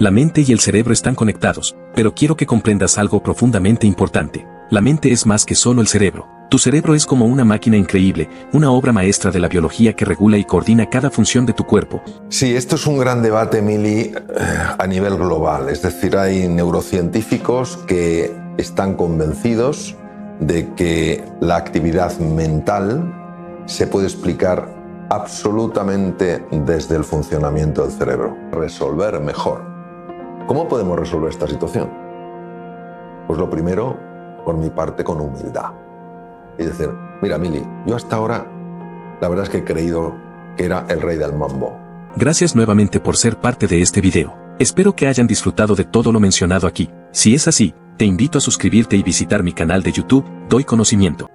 La mente y el cerebro están conectados, pero quiero que comprendas algo profundamente importante. La mente es más que solo el cerebro. Tu cerebro es como una máquina increíble, una obra maestra de la biología que regula y coordina cada función de tu cuerpo. Sí, esto es un gran debate, Mili, a nivel global. Es decir, hay neurocientíficos que están convencidos de que la actividad mental se puede explicar absolutamente desde el funcionamiento del cerebro. Resolver mejor. ¿Cómo podemos resolver esta situación? Pues lo primero, por mi parte, con humildad. Es decir, mira, Mili, yo hasta ahora la verdad es que he creído que era el rey del mambo. Gracias nuevamente por ser parte de este video. Espero que hayan disfrutado de todo lo mencionado aquí. Si es así, te invito a suscribirte y visitar mi canal de YouTube, Doy Conocimiento.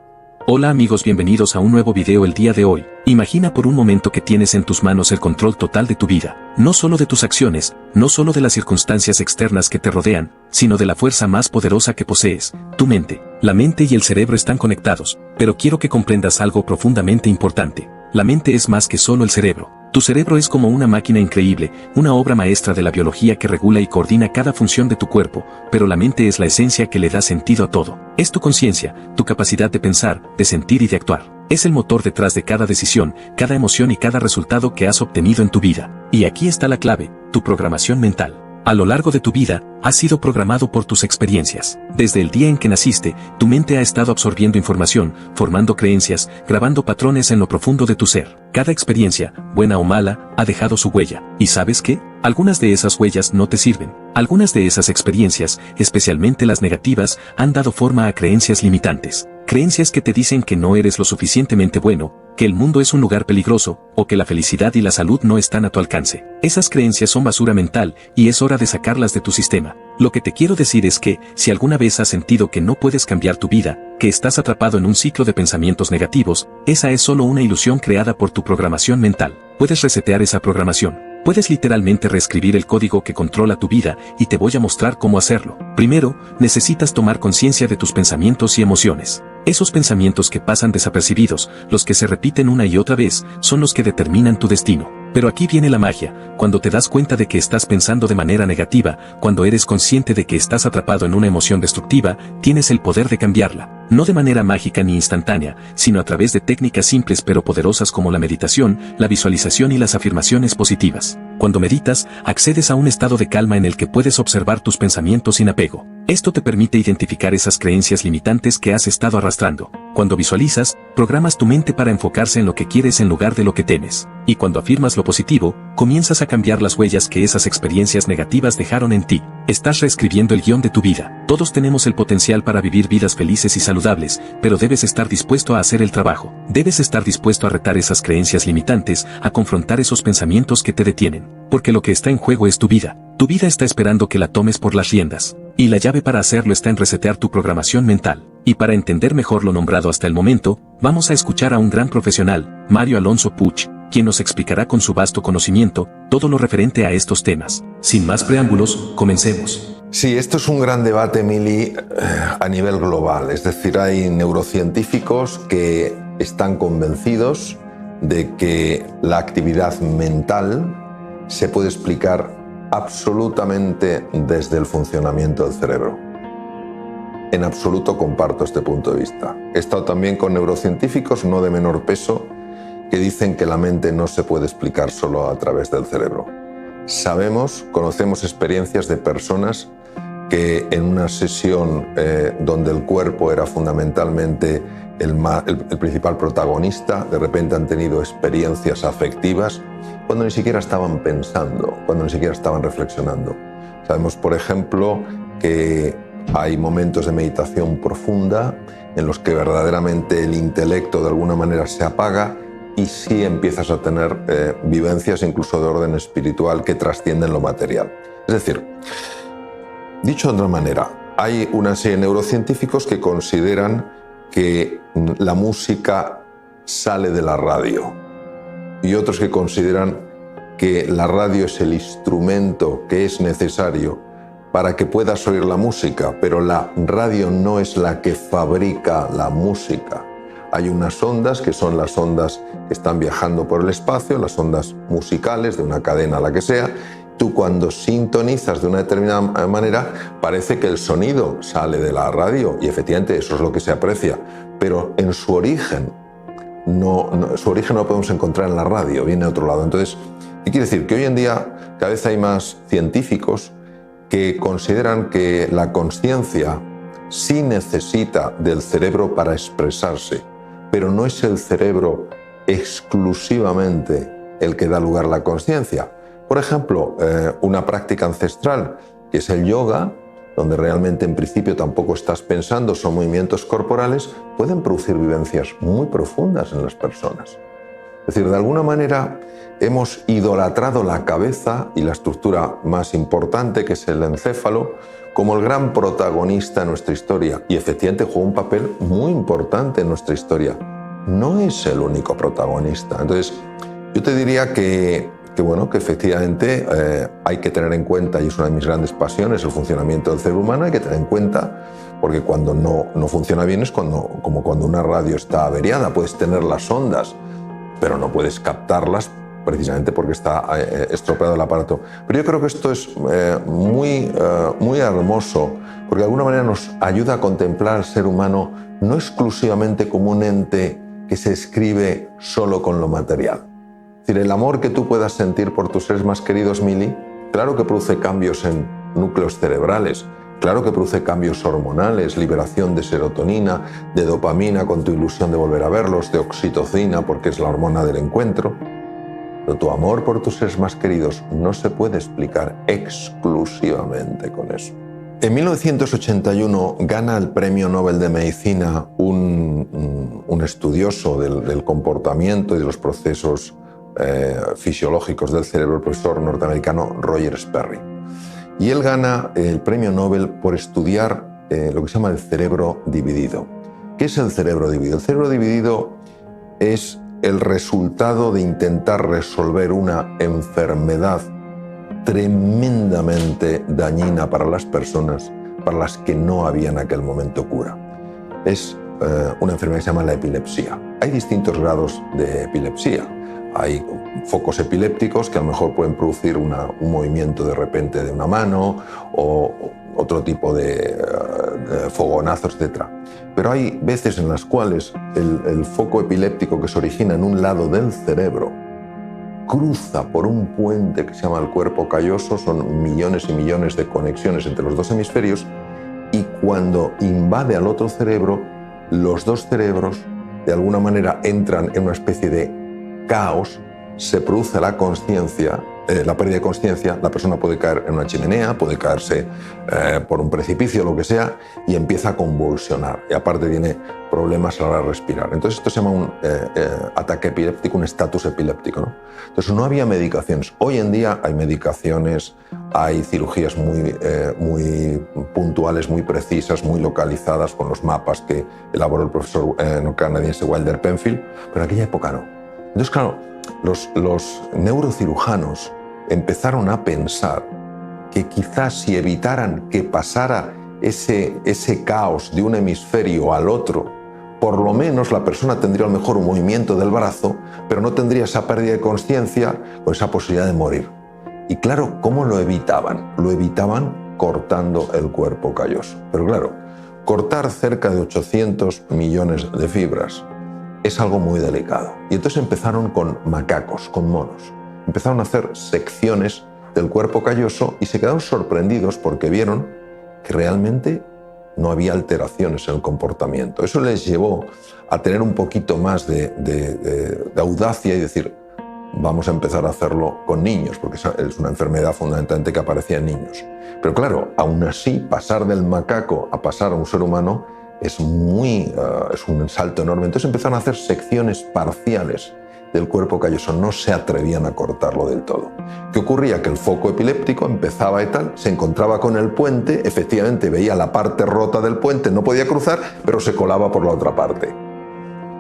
Hola amigos, bienvenidos a un nuevo video el día de hoy. Imagina por un momento que tienes en tus manos el control total de tu vida, no solo de tus acciones, no solo de las circunstancias externas que te rodean, sino de la fuerza más poderosa que posees, tu mente. La mente y el cerebro están conectados, pero quiero que comprendas algo profundamente importante. La mente es más que solo el cerebro. Tu cerebro es como una máquina increíble, una obra maestra de la biología que regula y coordina cada función de tu cuerpo, pero la mente es la esencia que le da sentido a todo. Es tu conciencia, tu capacidad de pensar, de sentir y de actuar. Es el motor detrás de cada decisión, cada emoción y cada resultado que has obtenido en tu vida. Y aquí está la clave, tu programación mental. A lo largo de tu vida, has sido programado por tus experiencias. Desde el día en que naciste, tu mente ha estado absorbiendo información, formando creencias, grabando patrones en lo profundo de tu ser. Cada experiencia, buena o mala, ha dejado su huella. ¿Y sabes qué? Algunas de esas huellas no te sirven. Algunas de esas experiencias, especialmente las negativas, han dado forma a creencias limitantes. Creencias que te dicen que no eres lo suficientemente bueno, que el mundo es un lugar peligroso, o que la felicidad y la salud no están a tu alcance. Esas creencias son basura mental, y es hora de sacarlas de tu sistema. Lo que te quiero decir es que, si alguna vez has sentido que no puedes cambiar tu vida, que estás atrapado en un ciclo de pensamientos negativos, esa es solo una ilusión creada por tu programación mental. Puedes resetear esa programación. Puedes literalmente reescribir el código que controla tu vida, y te voy a mostrar cómo hacerlo. Primero, necesitas tomar conciencia de tus pensamientos y emociones. Esos pensamientos que pasan desapercibidos, los que se repiten una y otra vez, son los que determinan tu destino. Pero aquí viene la magia, cuando te das cuenta de que estás pensando de manera negativa, cuando eres consciente de que estás atrapado en una emoción destructiva, tienes el poder de cambiarla. No de manera mágica ni instantánea, sino a través de técnicas simples pero poderosas como la meditación, la visualización y las afirmaciones positivas. Cuando meditas, accedes a un estado de calma en el que puedes observar tus pensamientos sin apego. Esto te permite identificar esas creencias limitantes que has estado arrastrando. Cuando visualizas, programas tu mente para enfocarse en lo que quieres en lugar de lo que temes. Y cuando afirmas lo positivo, comienzas a cambiar las huellas que esas experiencias negativas dejaron en ti. Estás reescribiendo el guión de tu vida. Todos tenemos el potencial para vivir vidas felices y saludables, pero debes estar dispuesto a hacer el trabajo. Debes estar dispuesto a retar esas creencias limitantes, a confrontar esos pensamientos que te detienen. Porque lo que está en juego es tu vida. Tu vida está esperando que la tomes por las riendas. Y la llave para hacerlo está en resetear tu programación mental. Y para entender mejor lo nombrado hasta el momento, vamos a escuchar a un gran profesional, Mario Alonso Puig, quien nos explicará con su vasto conocimiento todo lo referente a estos temas. Sin más preámbulos, comencemos. Sí, esto es un gran debate, Mili, a nivel global. Es decir, hay neurocientíficos que están convencidos de que la actividad mental se puede explicar absolutamente desde el funcionamiento del cerebro. En absoluto comparto este punto de vista. He estado también con neurocientíficos no de menor peso que dicen que la mente no se puede explicar solo a través del cerebro. Conocemos experiencias de personas que en una sesión donde el cuerpo era fundamentalmente el principal protagonista, de repente han tenido experiencias afectivas cuando ni siquiera estaban pensando, cuando ni siquiera estaban reflexionando. Sabemos, por ejemplo, que hay momentos de meditación profunda en los que verdaderamente el intelecto de alguna manera se apaga y sí empiezas a tener vivencias incluso de orden espiritual que trascienden lo material. Es decir, dicho de otra manera, hay una serie de neurocientíficos que consideran que la música sale de la radio y otros que consideran que la radio es el instrumento que es necesario para que puedas oír la música, pero la radio no es la que fabrica la música. Hay unas ondas que son las ondas que están viajando por el espacio, las ondas musicales de una cadena, la que sea, tú cuando sintonizas de una determinada manera parece que el sonido sale de la radio y efectivamente eso es lo que se aprecia, pero en su origen su origen no lo podemos encontrar en la radio, viene de otro lado. Entonces, ¿qué quiere decir? Que hoy en día cada vez hay más científicos que consideran que la consciencia sí necesita del cerebro para expresarse, pero no es el cerebro exclusivamente el que da lugar a la consciencia. Por ejemplo, una práctica ancestral, que es el yoga, donde realmente en principio tampoco estás pensando, son movimientos corporales, pueden producir vivencias muy profundas en las personas. Es decir, de alguna manera hemos idolatrado la cabeza y la estructura más importante, que es el encéfalo, como el gran protagonista de nuestra historia. Y efectivamente juega un papel muy importante en nuestra historia. No es el único protagonista. Entonces, yo te diría que efectivamente hay que tener en cuenta, y es una de mis grandes pasiones, el funcionamiento del cerebro humano. Hay que tener en cuenta, porque cuando no funciona bien es como cuando una radio está averiada. Puedes tener las ondas, pero no puedes captarlas precisamente porque está estropeado el aparato. Pero yo creo que esto es muy hermoso, porque de alguna manera nos ayuda a contemplar al ser humano no exclusivamente como un ente que se escribe solo con lo material. Es decir, el amor que tú puedas sentir por tus seres más queridos, Mili, claro que produce cambios en núcleos cerebrales, claro que produce cambios hormonales, liberación de serotonina, de dopamina con tu ilusión de volver a verlos, de oxitocina porque es la hormona del encuentro. Pero tu amor por tus seres más queridos no se puede explicar exclusivamente con eso. En 1981 gana el Premio Nobel de Medicina un estudioso del comportamiento y de los procesos fisiológicos del cerebro, el profesor norteamericano Roger Sperry. Y él gana el premio Nobel por estudiar lo que se llama el cerebro dividido. ¿Qué es el cerebro dividido? El cerebro dividido es el resultado de intentar resolver una enfermedad tremendamente dañina para las personas, para las que no había en aquel momento cura. Es una enfermedad que se llama la epilepsia. Hay distintos grados de epilepsia. Hay focos epilépticos que a lo mejor pueden producir un movimiento de repente de una mano o otro tipo de fogonazos, etc. Pero hay veces en las cuales el foco epiléptico que se origina en un lado del cerebro cruza por un puente que se llama el cuerpo calloso, son millones y millones de conexiones entre los dos hemisferios, y cuando invade al otro cerebro, los dos cerebros de alguna manera entran en una especie de caos, se produce la consciencia, la pérdida de consciencia, la persona puede caer en una chimenea, puede caerse por un precipicio, lo que sea, y empieza a convulsionar. Y aparte tiene problemas a la hora de respirar. Entonces esto se llama un ataque epiléptico, un estatus epiléptico, ¿no? Entonces no había medicaciones. Hoy en día hay medicaciones, hay cirugías muy puntuales, muy precisas, muy localizadas con los mapas que elaboró el profesor canadiense Wilder Penfield, pero en aquella época no. Entonces, claro, los neurocirujanos empezaron a pensar que quizás si evitaran que pasara ese caos de un hemisferio al otro, por lo menos la persona tendría a lo mejor un movimiento del brazo, pero no tendría esa pérdida de consciencia con esa posibilidad de morir. Y claro, ¿cómo lo evitaban? Lo evitaban cortando el cuerpo calloso. Pero claro, cortar cerca de 800 millones de fibras es algo muy delicado. Y entonces empezaron con macacos, con monos. Empezaron a hacer secciones del cuerpo calloso y se quedaron sorprendidos porque vieron que realmente no había alteraciones en el comportamiento. Eso les llevó a tener un poquito más de audacia y decir, vamos a empezar a hacerlo con niños, porque es una enfermedad fundamentalmente que aparecía en niños. Pero claro, aún así, pasar del macaco a pasar a un ser humano es un salto enorme. Entonces empezaron a hacer secciones parciales del cuerpo calloso, no se atrevían a cortarlo del todo. ¿Qué ocurría? Que el foco epiléptico empezaba y tal, se encontraba con el puente, efectivamente veía la parte rota del puente, no podía cruzar, pero se colaba por la otra parte.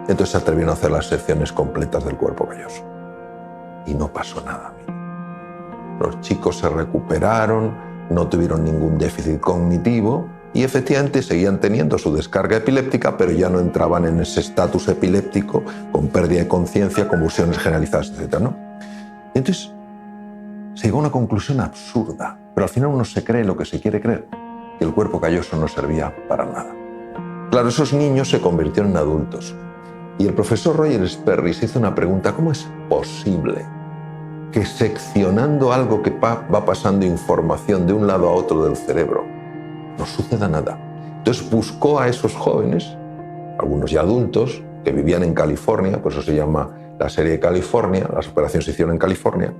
Entonces se atrevieron a hacer las secciones completas del cuerpo calloso. Y no pasó nada. Los chicos se recuperaron, no tuvieron ningún déficit cognitivo, y efectivamente seguían teniendo su descarga epiléptica, pero ya no entraban en ese estatus epiléptico con pérdida de conciencia, convulsiones generalizadas, etc., ¿no? Entonces, se llegó a una conclusión absurda, pero al final uno se cree lo que se quiere creer, que el cuerpo calloso no servía para nada. Claro, esos niños se convirtieron en adultos. Y el profesor Roger Sperry se hizo una pregunta: ¿cómo es posible que seccionando algo que va pasando información de un lado a otro del cerebro no suceda nada? Entonces buscó a esos jóvenes, algunos ya adultos, que vivían en California, por eso se llama la serie de California, las operaciones se hicieron en California,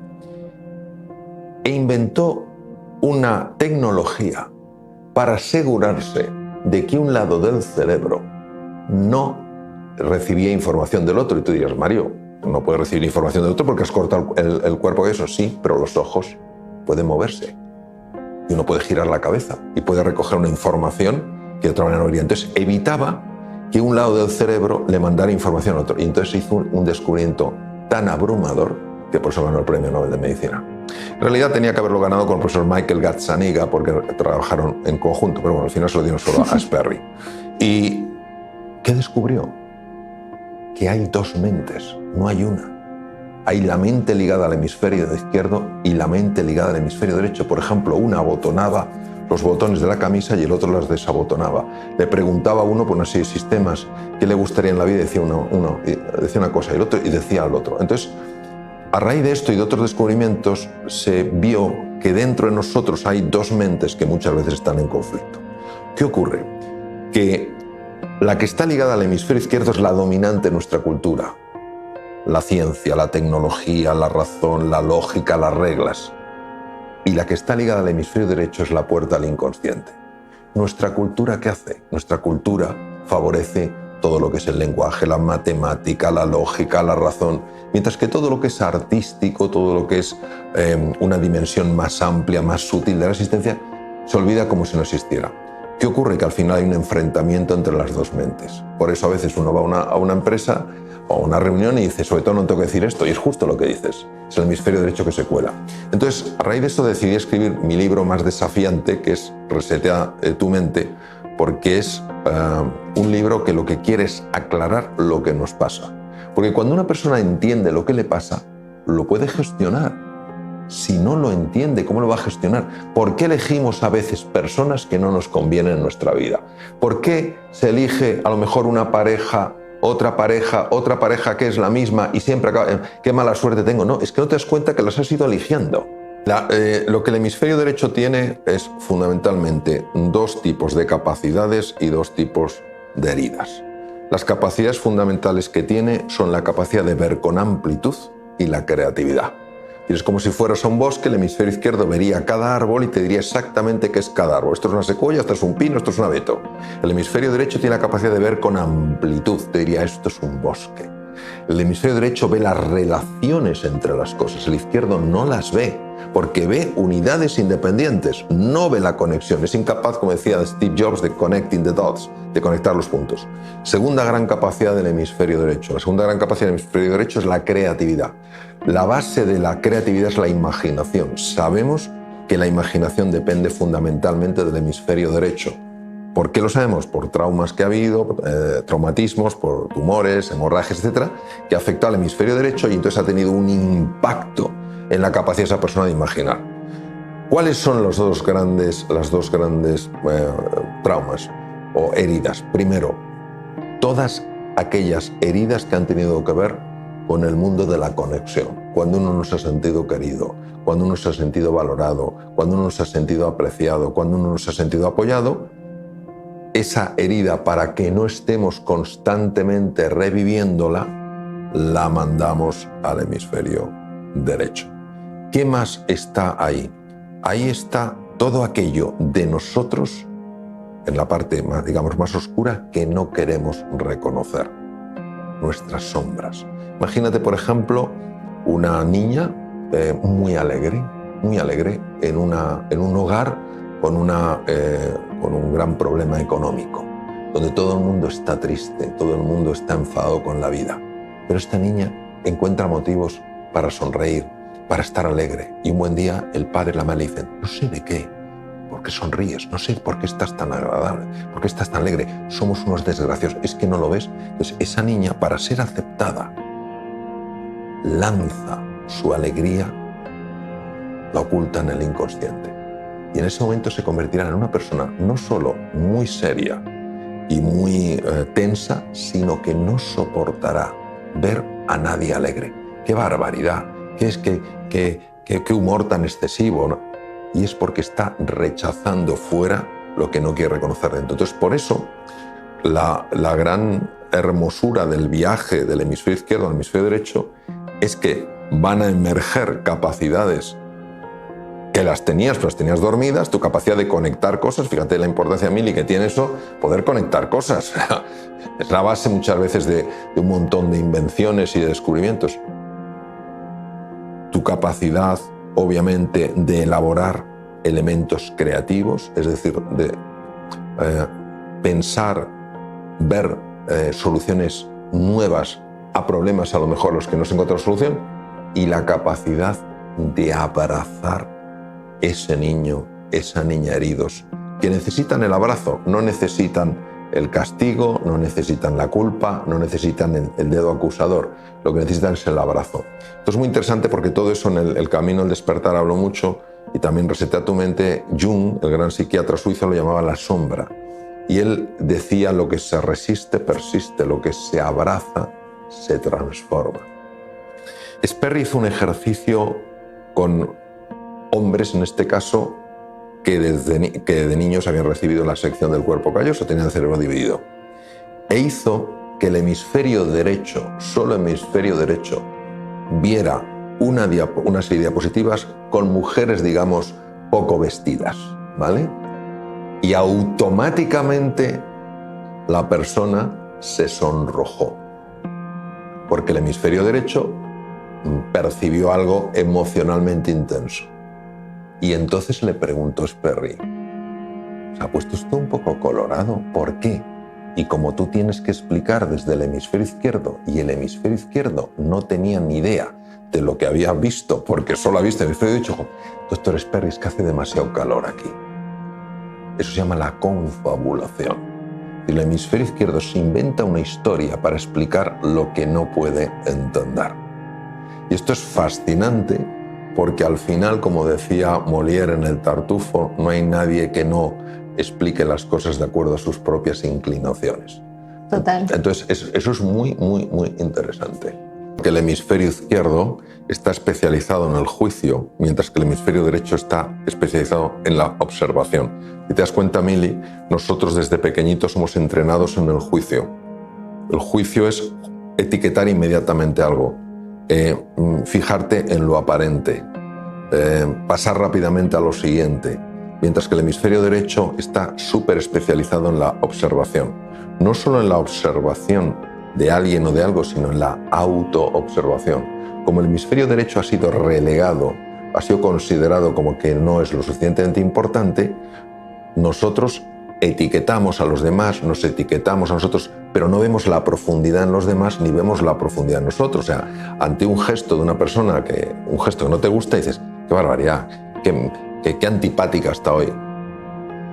e inventó una tecnología para asegurarse de que un lado del cerebro no recibía información del otro. Y tú dirías: Mario, no puedes recibir información del otro porque has cortado el cuerpo. Eso sí, pero los ojos pueden moverse y uno puede girar la cabeza y puede recoger una información que de otra manera no iría. Entonces evitaba que un lado del cerebro le mandara información al otro. Y entonces se hizo un descubrimiento tan abrumador que por eso ganó el Premio Nobel de Medicina. En realidad tenía que haberlo ganado con el profesor Michael Gazzaniga porque trabajaron en conjunto, pero bueno, al final se lo dieron solo a Sperry. ¿Y qué descubrió? Que hay dos mentes, no hay una. Hay la mente ligada al hemisferio izquierdo y la mente ligada al hemisferio derecho. Por ejemplo, una abotonaba los botones de la camisa y el otro las desabotonaba. Le preguntaba a uno por una serie de sistemas qué le gustaría en la vida, y decía uno decía una cosa y el otro y decía al otro. Entonces, a raíz de esto y de otros descubrimientos, se vio que dentro de nosotros hay dos mentes que muchas veces están en conflicto. ¿Qué ocurre? Que la que está ligada al hemisferio izquierdo es la dominante en nuestra cultura. La ciencia, la tecnología, la razón, la lógica, las reglas. Y la que está ligada al hemisferio derecho es la puerta al inconsciente. ¿Nuestra cultura qué hace? Nuestra cultura favorece todo lo que es el lenguaje, la matemática, la lógica, la razón, mientras que todo lo que es artístico, todo lo que es una dimensión más amplia, más sutil de la existencia, se olvida como si no existiera. ¿Qué ocurre? Que al final hay un enfrentamiento entre las dos mentes. Por eso a veces uno va a una empresa o a una reunión y dice: sobre todo no tengo que decir esto, y es justo lo que dices, es el hemisferio derecho que se cuela. Entonces, a raíz de esto decidí escribir mi libro más desafiante, que es Resetea tu mente, porque es un libro que lo que quiere es aclarar lo que nos pasa. Porque cuando una persona entiende lo que le pasa, lo puede gestionar. Si no lo entiende, ¿cómo lo va a gestionar? ¿Por qué elegimos a veces personas que no nos convienen en nuestra vida? ¿Por qué se elige a lo mejor una pareja, otra pareja que es la misma y siempre acaba? ¡Qué mala suerte tengo! No, es que no te das cuenta que las has ido eligiendo. Lo que el hemisferio derecho tiene es fundamentalmente dos tipos de capacidades y dos tipos de heridas. Las capacidades fundamentales que tiene son la capacidad de ver con amplitud y la creatividad. Y es como si fueras a un bosque, el hemisferio izquierdo vería cada árbol y te diría exactamente qué es cada árbol. Esto es una secuoya, esto es un pino, esto es un abeto. El hemisferio derecho tiene la capacidad de ver con amplitud, te diría: esto es un bosque. El hemisferio derecho ve las relaciones entre las cosas, el izquierdo no las ve, porque ve unidades independientes, no ve la conexión, es incapaz, como decía Steve Jobs, de connecting the dots, de conectar los puntos. Segunda gran capacidad del hemisferio derecho. La segunda gran capacidad del hemisferio derecho es la creatividad. La base de la creatividad es la imaginación. Sabemos que la imaginación depende fundamentalmente del hemisferio derecho. ¿Por qué lo sabemos? Por traumas que ha habido, traumatismos, por tumores, hemorragias, etcétera, que afectó al hemisferio derecho y entonces ha tenido un impacto en la capacidad de esa persona de imaginar. ¿Cuáles son las dos grandes traumas o heridas? Primero, todas aquellas heridas que han tenido que ver con el mundo de la conexión. Cuando uno no se ha sentido querido, cuando uno se ha sentido valorado, cuando uno se ha sentido apreciado, cuando uno se ha sentido apoyado, esa herida, para que no estemos constantemente reviviéndola, la mandamos al hemisferio derecho. ¿Qué más está ahí? Ahí está todo aquello de nosotros, en la parte más, digamos, más oscura, que no queremos reconocer. Nuestras sombras. Imagínate, por ejemplo, una niña muy alegre en un hogar con un gran problema económico, donde todo el mundo está triste, todo el mundo está enfadado con la vida. Pero esta niña encuentra motivos para sonreír, para estar alegre. Y un buen día el padre y la madre le dicen: no sé de qué, ¿por qué sonríes? No sé por qué estás tan agradable, por qué estás tan alegre. Somos unos desgraciados, ¿es que no lo ves? Entonces esa niña, para ser aceptada, lanza su alegría la oculta en el inconsciente. Y en ese momento se convertirá en una persona no solo muy seria y muy tensa, sino que no soportará ver a nadie alegre. ¡Qué barbaridad! ¿Qué humor tan excesivo, ¿no? Y es porque está rechazando fuera lo que no quiere reconocer dentro. Entonces, por eso, la gran hermosura del viaje del hemisferio izquierdo al hemisferio derecho es que van a emerger capacidades que las tenías, pero las tenías dormidas, tu capacidad de conectar cosas. Fíjate la importancia, Mili, que tiene eso, poder conectar cosas. Es la base muchas veces de un montón de invenciones y de descubrimientos. Tu capacidad, obviamente, de elaborar elementos creativos, es decir, de pensar, ver soluciones nuevas a problemas a lo mejor a los que no se encuentra solución, y la capacidad de abrazar ese niño, esa niña heridos, que necesitan el abrazo, no necesitan el castigo, no necesitan la culpa, no necesitan el dedo acusador, lo que necesitan es el abrazo. Esto es muy interesante porque todo eso en el camino al despertar hablo mucho, y también Resetea tu mente. Jung, el gran psiquiatra suizo, lo llamaba la sombra, y él decía: lo que se resiste persiste, lo que se abraza se transforma. Sperry hizo un ejercicio con hombres, en este caso, que de niños habían recibido la sección del cuerpo calloso, tenían el cerebro dividido, e hizo que el hemisferio derecho, solo hemisferio derecho, viera una serie de diapositivas con mujeres, digamos, poco vestidas, ¿vale? Y automáticamente la persona se sonrojó, porque el hemisferio derecho percibió algo emocionalmente intenso. Y entonces le preguntó Sperry: ¿se ha puesto esto un poco colorado? ¿Por qué? Y como tú tienes que explicar desde el hemisferio izquierdo, y el hemisferio izquierdo no tenía ni idea de lo que había visto, porque solo ha visto el hemisferio derecho, doctor Sperry, es que hace demasiado calor aquí. Eso se llama la confabulación. El hemisferio izquierdo se inventa una historia para explicar lo que no puede entender. Y esto es fascinante porque al final, como decía Molière en El Tartufo, no hay nadie que no explique las cosas de acuerdo a sus propias inclinaciones. Total. Entonces, eso es muy, muy, muy interesante. Que el hemisferio izquierdo está especializado en el juicio, mientras que el hemisferio derecho está especializado en la observación. Si te das cuenta, Mili, nosotros desde pequeñitos somos entrenados en el juicio. El juicio es etiquetar inmediatamente algo, fijarte en lo aparente, pasar rápidamente a lo siguiente, mientras que el hemisferio derecho está súper especializado en la observación. No solo en la observación de alguien o de algo, sino en la autoobservación. Como el hemisferio derecho ha sido relegado, ha sido considerado como que no es lo suficientemente importante, nosotros etiquetamos a los demás, nos etiquetamos a nosotros, pero no vemos la profundidad en los demás ni vemos la profundidad en nosotros. O sea, ante un gesto de una persona, un gesto que no te gusta, dices: qué barbaridad, qué antipática está hoy.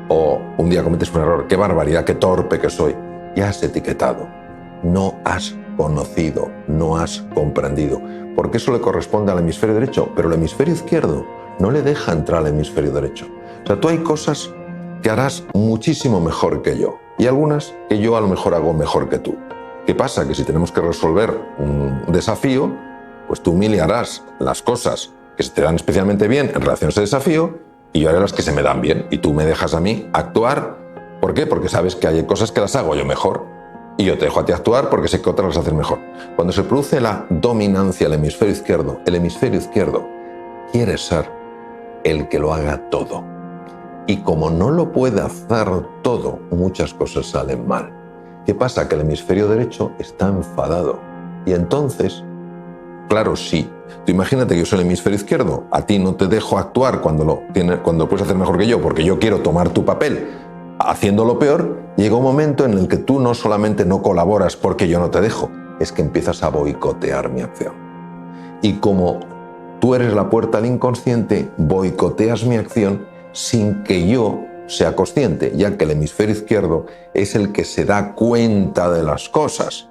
O un día cometes un error: qué barbaridad, qué torpe que soy. Ya has etiquetado, no has conocido, no has comprendido, porque eso le corresponde al hemisferio derecho, pero el hemisferio izquierdo no le deja entrar al hemisferio derecho. O sea, tú hay cosas que harás muchísimo mejor que yo, y algunas que yo a lo mejor hago mejor que tú. ¿Qué pasa? Que si tenemos que resolver un desafío, pues tú, Mili, harás las cosas que se te dan especialmente bien en relación a ese desafío, y yo haré las que se me dan bien, y tú me dejas a mí actuar. ¿Por qué? Porque sabes que hay cosas que las hago yo mejor, y yo te dejo a ti actuar porque sé que otras las haces mejor. Cuando se produce la dominancia del hemisferio izquierdo quiere ser el que lo haga todo. Y como no lo puede hacer todo, muchas cosas salen mal. ¿Qué pasa? Que el hemisferio derecho está enfadado. Y entonces, claro, sí. Tú imagínate que yo soy el hemisferio izquierdo, a ti no te dejo actuar cuando lo puedes hacer mejor que yo, porque yo quiero tomar tu papel haciéndolo peor. Llega un momento en el que tú no solamente no colaboras porque yo no te dejo, es que empiezas a boicotear mi acción. Y como tú eres la puerta al inconsciente, boicoteas mi acción sin que yo sea consciente, ya que el hemisferio izquierdo es el que se da cuenta de las cosas.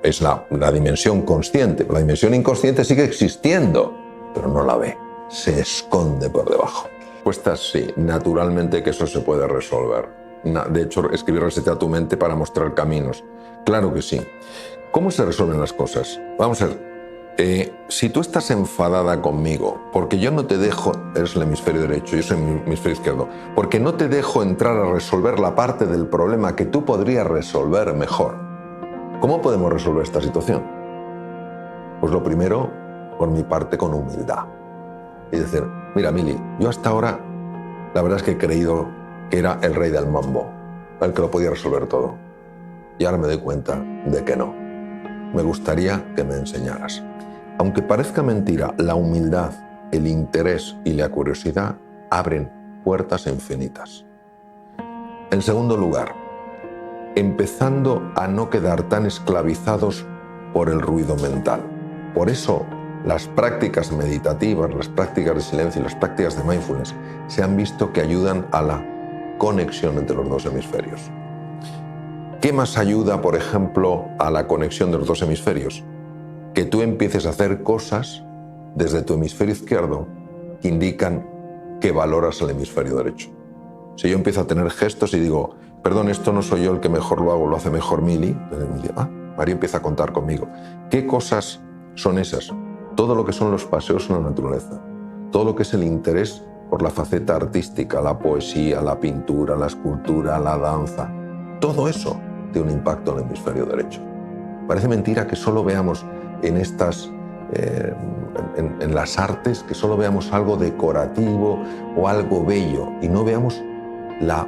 Es la dimensión consciente. La dimensión inconsciente sigue existiendo, pero no la ve. se esconde por debajo. Respuestas sí, naturalmente que eso se puede resolver. De hecho, escribir Resetea tu mente para mostrar caminos. Claro que sí. ¿Cómo se resuelven las cosas? Vamos a ver. Si tú estás enfadada conmigo, porque yo no te dejo, eres el hemisferio derecho, yo soy el hemisferio izquierdo, porque no te dejo entrar a resolver la parte del problema que tú podrías resolver mejor, ¿cómo podemos resolver esta situación? Pues lo primero, por mi parte, con humildad. Y decir, mira, Mili, yo hasta ahora, la verdad es que he creído que era el rey del mambo, el que lo podía resolver todo. Y ahora me doy cuenta de que no. Me gustaría que me enseñaras. Aunque parezca mentira, la humildad, el interés y la curiosidad abren puertas infinitas. En segundo lugar, empezando a no quedar tan esclavizados por el ruido mental. Por eso, las prácticas meditativas, las prácticas de silencio y las prácticas de mindfulness se han visto que ayudan a la conexión entre los dos hemisferios. ¿Qué más ayuda, por ejemplo, a la conexión de los dos hemisferios? Que tú empieces a hacer cosas desde tu hemisferio izquierdo que indican que valoras el hemisferio derecho. Si yo empiezo a tener gestos y digo, perdón, esto no soy yo el que mejor lo hago, lo hace mejor Mili, entonces María empieza a contar conmigo. ¿Qué cosas son esas? Todo lo que son los paseos en la naturaleza, todo lo que es el interés por la faceta artística, la poesía, la pintura, la escultura, la danza, todo eso tiene un impacto en el hemisferio derecho. Parece mentira que solo veamos en las artes, que solo veamos algo decorativo o algo bello y no veamos la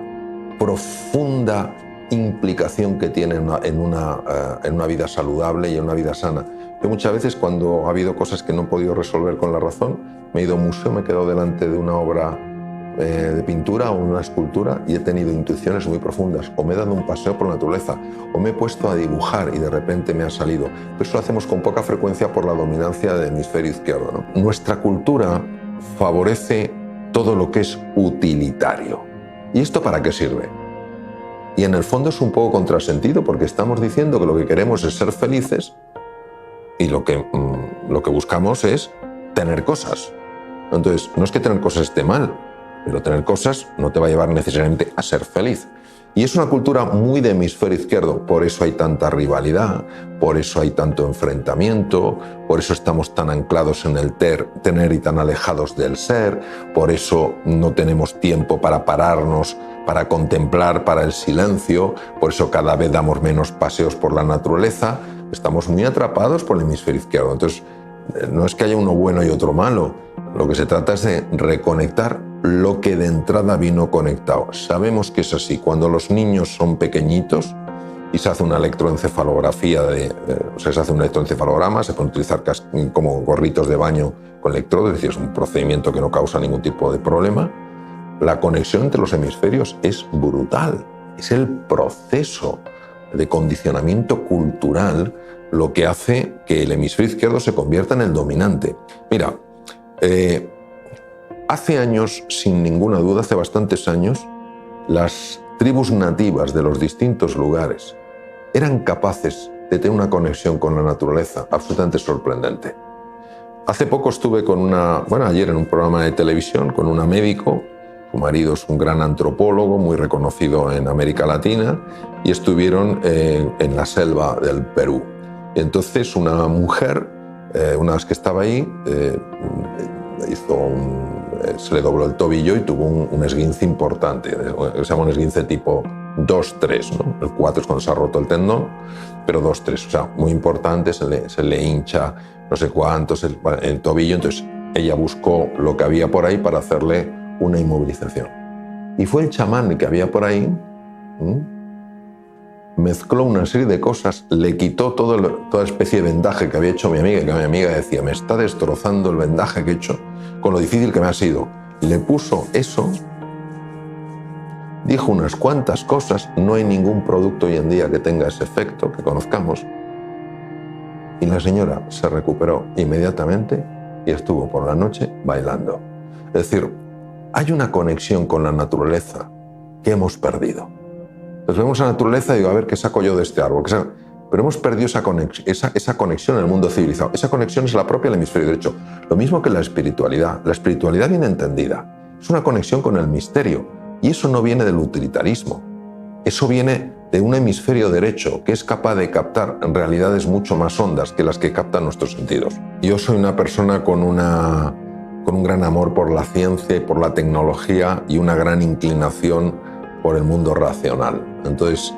profunda implicación que tiene en una vida saludable y en una vida sana. Yo muchas veces, cuando ha habido cosas que no he podido resolver con la razón, me he ido a un museo, me he quedado delante de una obra de pintura o una escultura y he tenido intuiciones muy profundas, o me he dado un paseo por la naturaleza, o me he puesto a dibujar y de repente me ha salido. Pero eso lo hacemos con poca frecuencia por la dominancia del hemisferio izquierdo, ¿no? Nuestra cultura favorece todo lo que es utilitario. ¿Y esto para qué sirve? Y en el fondo es un poco contrasentido, porque estamos diciendo que lo que queremos es ser felices y lo que buscamos es tener cosas. Entonces, no es que tener cosas esté mal, pero tener cosas no te va a llevar necesariamente a ser feliz. Y es una cultura muy de hemisferio izquierdo, por eso hay tanta rivalidad, por eso hay tanto enfrentamiento, por eso estamos tan anclados en el tener y tan alejados del ser, por eso no tenemos tiempo para pararnos, para contemplar, para el silencio, por eso cada vez damos menos paseos por la naturaleza, estamos muy atrapados por el hemisferio izquierdo. Entonces, no es que haya uno bueno y otro malo, lo que se trata es de reconectar lo que de entrada vino conectado. Sabemos que es así. Cuando los niños son pequeñitos y se hace una electroencefalografía, se hace un electroencefalograma, se pueden utilizar como gorritos de baño con electrodos, es decir, es un procedimiento que no causa ningún tipo de problema. La conexión entre los hemisferios es brutal. Es el proceso de condicionamiento cultural lo que hace que el hemisferio izquierdo se convierta en el dominante. Mira, hace años, sin ninguna duda, hace bastantes años, las tribus nativas de los distintos lugares eran capaces de tener una conexión con la naturaleza absolutamente sorprendente. Hace poco estuve ayer en un programa de televisión con una médico. Su marido es un gran antropólogo, muy reconocido en América Latina, y estuvieron en la selva del Perú. Y entonces una mujer, una vez que estaba ahí, se le dobló el tobillo y tuvo un esguince importante, se llama un esguince tipo 2-3, ¿no? El 4 es cuando se ha roto el tendón, pero 2-3, o sea, muy importante, se le hincha no sé cuántos el tobillo. Entonces ella buscó lo que había por ahí para hacerle una inmovilización. Y fue el chamán que había por ahí, mezcló una serie de cosas, le quitó toda especie de vendaje que había hecho mi amiga, que mi amiga decía, me está destrozando el vendaje que he hecho con lo difícil que me ha sido. Le puso eso, dijo unas cuantas cosas, no hay ningún producto hoy en día que tenga ese efecto, que conozcamos, y la señora se recuperó inmediatamente y estuvo por la noche bailando. Es decir, hay una conexión con la naturaleza que hemos perdido. Entonces vemos la naturaleza y digo, a ver, ¿qué saco yo de este árbol? pero hemos perdido esa conexión en el mundo civilizado. Esa conexión es la propia del hemisferio derecho. Lo mismo que la espiritualidad. La espiritualidad bien entendida es una conexión con el misterio, y eso no viene del utilitarismo. Eso viene de un hemisferio derecho que es capaz de captar realidades mucho más hondas que las que captan nuestros sentidos. Yo soy una persona con un gran amor por la ciencia y por la tecnología y una gran inclinación por el mundo racional. Entonces,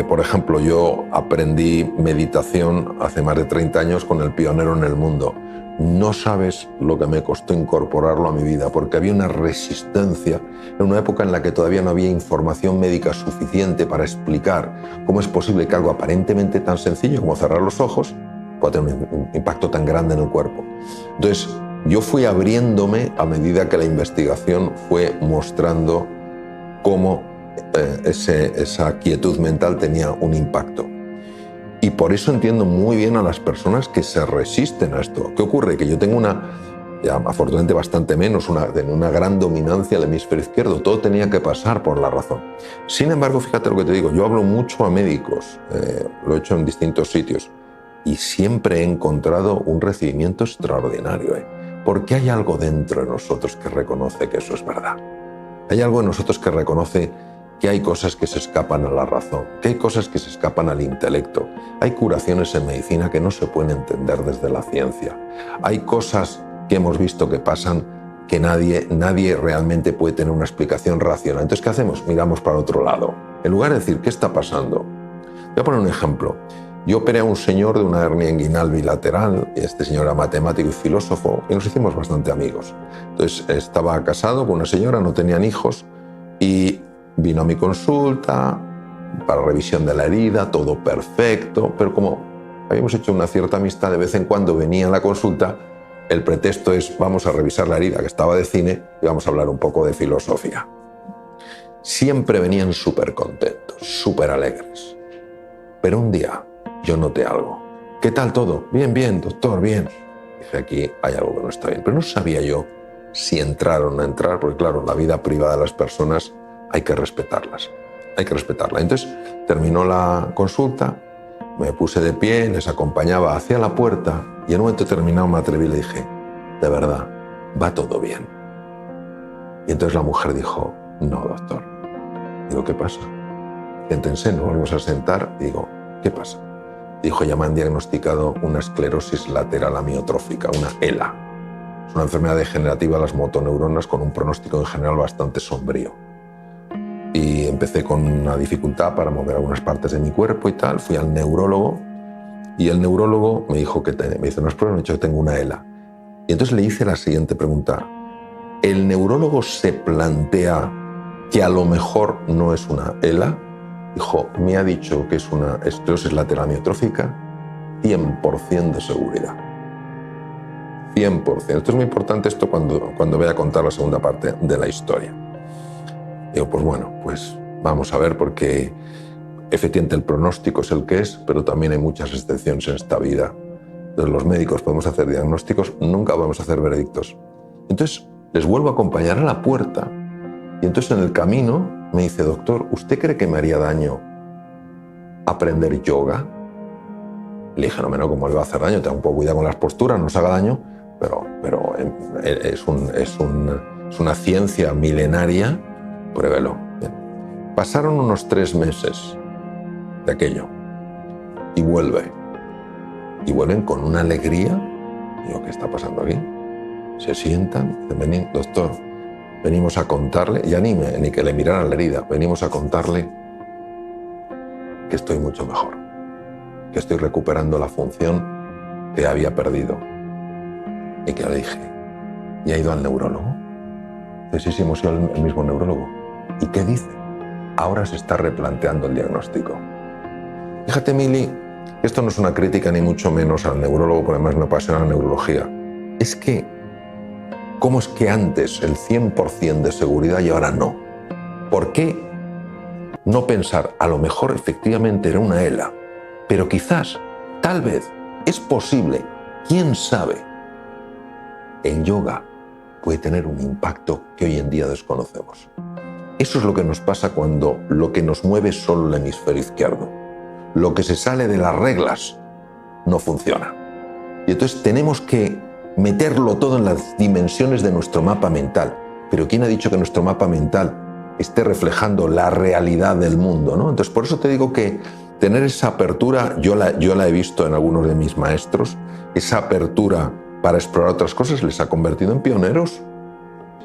por ejemplo, yo aprendí meditación hace más de 30 años con el pionero en el mundo. No sabes lo que me costó incorporarlo a mi vida, porque había una resistencia en una época en la que todavía no había información médica suficiente para explicar cómo es posible que algo aparentemente tan sencillo como cerrar los ojos pueda tener un impacto tan grande en el cuerpo. Entonces, yo fui abriéndome a medida que la investigación fue mostrando cómo esa quietud mental tenía un impacto. Y por eso entiendo muy bien a las personas que se resisten a esto. ¿Qué ocurre? Que yo tengo ya afortunadamente bastante menos, una gran dominancia del hemisferio izquierdo. Todo tenía que pasar por la razón. Sin embargo, fíjate lo que te digo, yo hablo mucho a médicos, lo he hecho en distintos sitios, y siempre he encontrado un recibimiento extraordinario, porque hay algo dentro de nosotros que reconoce que eso es verdad. Hay algo en nosotros que reconoce que hay cosas que se escapan a la razón, que hay cosas que se escapan al intelecto. Hay curaciones en medicina que no se pueden entender desde la ciencia. Hay cosas que hemos visto que pasan que nadie realmente puede tener una explicación racional. Entonces, ¿qué hacemos? Miramos para otro lado. En lugar de decir, ¿qué está pasando? Voy a poner un ejemplo. Yo operé a un señor de una hernia inguinal bilateral, y este señor era matemático y filósofo, y nos hicimos bastante amigos. Entonces, estaba casado con una señora, no tenían hijos, y vino a mi consulta para revisión de la herida, todo perfecto, pero como habíamos hecho una cierta amistad, de vez en cuando venía a la consulta, el pretexto es vamos a revisar la herida, que estaba de cine, y vamos a hablar un poco de filosofía. Siempre venían súper contentos, súper alegres. Pero un día yo noté algo. ¿Qué tal todo? Bien, bien, doctor, bien. Dije, aquí hay algo que no está bien. Pero no sabía yo si entrar o no entrar, porque claro, la vida privada de las personas hay que respetarlas. Hay que respetarla. Entonces terminó la consulta, me puse de pie, les acompañaba hacia la puerta y en un momento determinado me atreví y le dije, de verdad, va todo bien. Y entonces la mujer dijo, no, doctor. Digo, ¿qué pasa? Siéntense, nos volvemos a sentar. Digo, ¿qué pasa? Dijo, ya me han diagnosticado una esclerosis lateral amiotrófica, una ELA. Es una enfermedad degenerativa de las motoneuronas con un pronóstico en general bastante sombrío. Y empecé con una dificultad para mover algunas partes de mi cuerpo y tal. Fui al neurólogo y el neurólogo me dijo me hizo unas pruebas, me dijo que tengo una ELA. Y entonces le hice la siguiente pregunta. ¿El neurólogo se plantea que a lo mejor no es una ELA? Dijo, me ha dicho que es una esclerosis lateral amiotrófica, 100% de seguridad. 100%. Esto es muy importante cuando voy a contar la segunda parte de la historia. Digo, pues bueno, pues vamos a ver, porque efectivamente el pronóstico es el que es, pero también hay muchas excepciones en esta vida. Entonces, los médicos podemos hacer diagnósticos, nunca podemos hacer veredictos. Entonces, les vuelvo a acompañar a la puerta y entonces en el camino me dice, doctor, ¿usted cree que me haría daño aprender yoga? Le dije, no, ¿cómo le va a hacer daño? Tenga un poco cuidado con las posturas, no se haga daño, pero es una ciencia milenaria, pruébelo. Bien. Pasaron unos 3 meses de aquello y vuelven con una alegría. Digo, ¿qué está pasando aquí? Se sientan, dicen, vení, doctor, venimos a contarle, ya ni que le miraran la herida, venimos a contarle que estoy mucho mejor, que estoy recuperando la función que había perdido. Y que le dije, ¿y ha ido al neurólogo? Dice, sí, hemos ido al mismo neurólogo. ¿Y qué dice? Ahora se está replanteando el diagnóstico. Fíjate, Mili, esto no es una crítica ni mucho menos al neurólogo, porque además me apasiona la neurología. Es que, ¿cómo es que antes el 100% de seguridad y ahora no? ¿Por qué no pensar, a lo mejor efectivamente era una ELA, pero quizás, tal vez, es posible, quién sabe, en yoga puede tener un impacto que hoy en día desconocemos? Eso es lo que nos pasa cuando lo que nos mueve es solo el hemisferio izquierdo. lo que se sale de las reglas no funciona. Y entonces tenemos que meterlo todo en las dimensiones de nuestro mapa mental. Pero ¿quién ha dicho que nuestro mapa mental esté reflejando la realidad del mundo, ¿no? Entonces, por eso te digo que tener esa apertura, yo la he visto en algunos de mis maestros, esa apertura para explorar otras cosas les ha convertido en pioneros.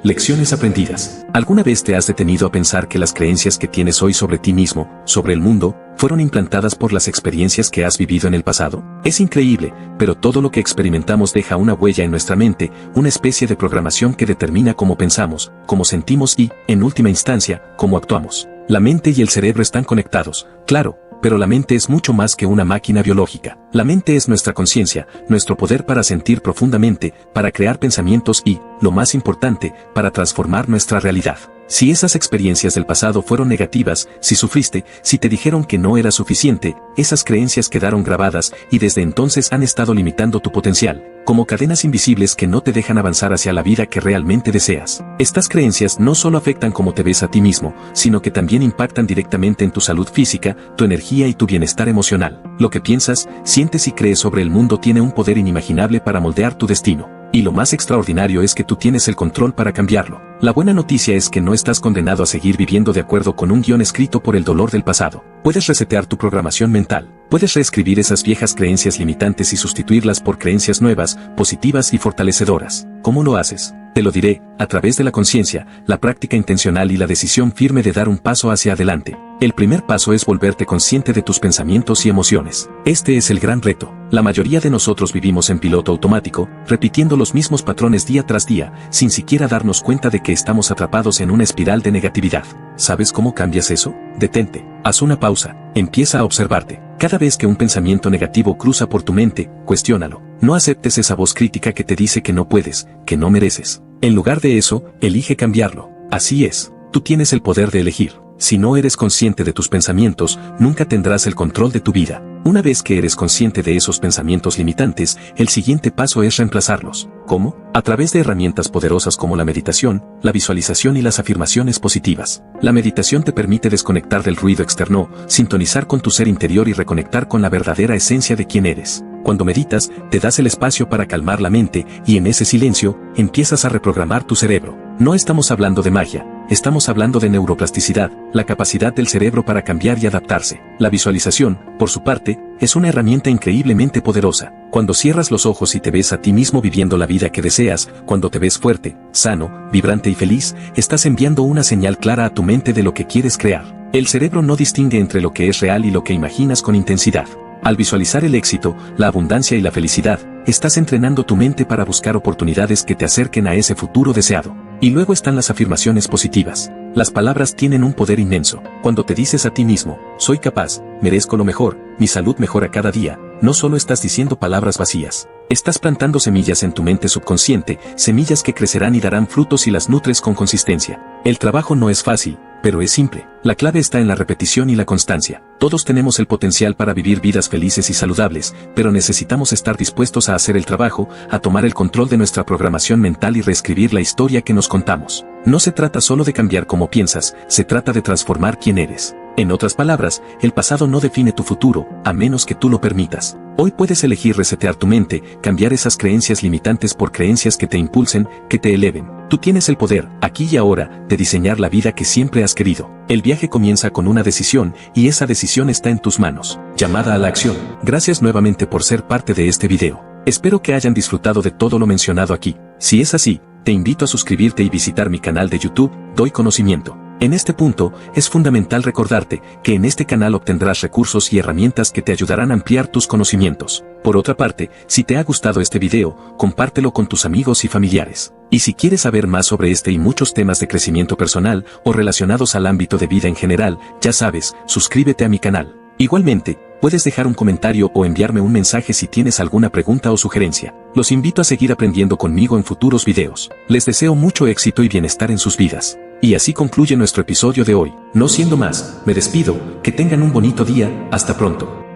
Lecciones aprendidas. ¿Alguna vez te has detenido a pensar que las creencias que tienes hoy sobre ti mismo, sobre el mundo, fueron implantadas por las experiencias que has vivido en el pasado? Es increíble, pero todo lo que experimentamos deja una huella en nuestra mente, una especie de programación que determina cómo pensamos, cómo sentimos y, en última instancia, cómo actuamos. La mente y el cerebro están conectados, claro, pero la mente es mucho más que una máquina biológica. La mente es nuestra conciencia, nuestro poder para sentir profundamente, para crear pensamientos y, lo más importante, para transformar nuestra realidad. Si esas experiencias del pasado fueron negativas, si sufriste, si te dijeron que no era suficiente, esas creencias quedaron grabadas y desde entonces han estado limitando tu potencial, como cadenas invisibles que no te dejan avanzar hacia la vida que realmente deseas. Estas creencias no solo afectan cómo te ves a ti mismo, sino que también impactan directamente en tu salud física, tu energía y tu bienestar emocional. Lo que piensas, sientes y crees sobre el mundo tiene un poder inimaginable para moldear tu destino. Y lo más extraordinario es que tú tienes el control para cambiarlo. La buena noticia es que no estás condenado a seguir viviendo de acuerdo con un guión escrito por el dolor del pasado. Puedes resetear tu programación mental. Puedes reescribir esas viejas creencias limitantes y sustituirlas por creencias nuevas, positivas y fortalecedoras. ¿Cómo lo haces? Te lo diré, a través de la conciencia, la práctica intencional y la decisión firme de dar un paso hacia adelante. El primer paso es volverte consciente de tus pensamientos y emociones. Este es el gran reto. La mayoría de nosotros vivimos en piloto automático, repitiendo los mismos patrones día tras día, sin siquiera darnos cuenta de que estamos atrapados en una espiral de negatividad. ¿Sabes cómo cambias eso? Detente, haz una pausa, empieza a observarte. Cada vez que un pensamiento negativo cruza por tu mente, cuestiónalo. No aceptes esa voz crítica que te dice que no puedes, que no mereces. En lugar de eso, elige cambiarlo. Así es, tú tienes el poder de elegir. Si no eres consciente de tus pensamientos, nunca tendrás el control de tu vida. Una vez que eres consciente de esos pensamientos limitantes, el siguiente paso es reemplazarlos. ¿Cómo? A través de herramientas poderosas como la meditación, la visualización y las afirmaciones positivas. La meditación te permite desconectar del ruido externo, sintonizar con tu ser interior y reconectar con la verdadera esencia de quién eres. Cuando meditas, te das el espacio para calmar la mente y en ese silencio, empiezas a reprogramar tu cerebro. No estamos hablando de magia, estamos hablando de neuroplasticidad, la capacidad del cerebro para cambiar y adaptarse. La visualización, por su parte, es una herramienta increíblemente poderosa. Cuando cierras los ojos y te ves a ti mismo viviendo la vida que deseas, cuando te ves fuerte, sano, vibrante y feliz, estás enviando una señal clara a tu mente de lo que quieres crear. El cerebro no distingue entre lo que es real y lo que imaginas con intensidad. Al visualizar el éxito, la abundancia y la felicidad, estás entrenando tu mente para buscar oportunidades que te acerquen a ese futuro deseado. Y luego están las afirmaciones positivas. Las palabras tienen un poder inmenso. Cuando te dices a ti mismo, soy capaz, merezco lo mejor, mi salud mejora cada día, no solo estás diciendo palabras vacías. Estás plantando semillas en tu mente subconsciente, semillas que crecerán y darán frutos si las nutres con consistencia. El trabajo no es fácil, pero es simple. La clave está en la repetición y la constancia. Todos tenemos el potencial para vivir vidas felices y saludables, pero necesitamos estar dispuestos a hacer el trabajo, a tomar el control de nuestra programación mental y reescribir la historia que nos contamos. No se trata solo de cambiar cómo piensas, se trata de transformar quién eres. En otras palabras, el pasado no define tu futuro, a menos que tú lo permitas. Hoy puedes elegir resetear tu mente, cambiar esas creencias limitantes por creencias que te impulsen, que te eleven. Tú tienes el poder, aquí y ahora, de diseñar la vida que siempre has querido. El viaje comienza con una decisión, y esa decisión está en tus manos. Llamada a la acción. Gracias nuevamente por ser parte de este video. Espero que hayan disfrutado de todo lo mencionado aquí. Si es así, te invito a suscribirte y visitar mi canal de YouTube, Doy Conocimiento. En este punto, es fundamental recordarte que en este canal obtendrás recursos y herramientas que te ayudarán a ampliar tus conocimientos. Por otra parte, si te ha gustado este video, compártelo con tus amigos y familiares. Y si quieres saber más sobre este y muchos temas de crecimiento personal o relacionados al ámbito de vida en general, ya sabes, suscríbete a mi canal. Igualmente, puedes dejar un comentario o enviarme un mensaje si tienes alguna pregunta o sugerencia. Los invito a seguir aprendiendo conmigo en futuros videos. Les deseo mucho éxito y bienestar en sus vidas. Y así concluye nuestro episodio de hoy. No siendo más, me despido, que tengan un bonito día, hasta pronto.